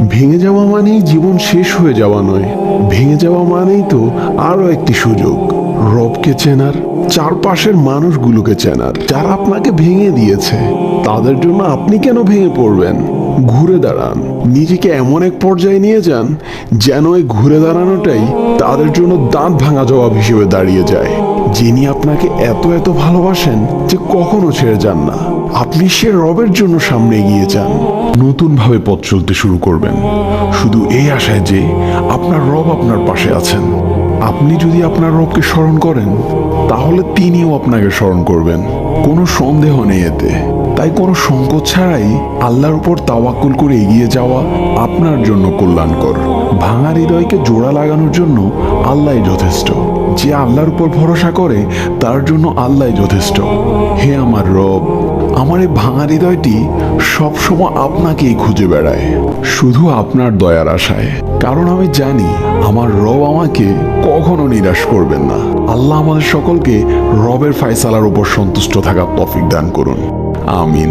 ভেঙে যাওয়া মানেই জীবন শেষ হয়ে যাওয়া নয়, ভেঙে যাওয়া মানেই তো আরো একটি সুযোগ রবকে চেনার, চারপাশের মানুষগুলোকে চেনার যারা আপনাকে ভেঙে দিয়েছে। তাদের জন্য আপনি কেন ভেঙে পড়বেন? ঘুরে দাঁড়ান, নিজেকে এমন এক পর্যায়ে নিয়ে যান যেন এই ঘুরে দাঁড়ানোটাই তাদের জন্য দাঁত ভাঙা জবাব হিসেবে দাঁড়িয়ে যায়। যিনি আপনাকে এত এত ভালোবাসেন যে কখনো ছেড়ে যান না, আপনি সে রবের জন্য সামনে এগিয়ে যান। নতুন ভাবে পথ চলতে শুরু করবেন, শুধু এই আশায় যে আপনার রব আপনার পাশে আছেন। আপনি যদি আপনার রবকে স্মরণ করেন, তাহলে তিনিও আপনাকে স্মরণ করবেন। কোনো সন্দেহ নেই এতে। তাই কোনো সংকোচ ছাড়াই আল্লাহর উপর তাওয়াক্কুল করে এগিয়ে যাওয়া আপনার জন্য কল্যাণকর। ভাঙা হৃদয়কে জোড়া লাগানোর জন্য আল্লাহই যথেষ্ট। যে আল্লাহর উপর ভরসা করে তার জন্য আল্লাহই যথেষ্ট। হে আমার রব, আমার এই ভাঙা হৃদয়টি সবসময় আপনাকেই খুঁজে বেড়ায়, শুধু আপনার দয়ার আশায়। কারণ আমি জানি আমার রব আমাকে কখনো নিরাশ করবেন না। আল্লাহ আমাদের সকলকে রবের ফায়সালার উপর সন্তুষ্ট থাকার তৌফিক দান করুন। আমিন।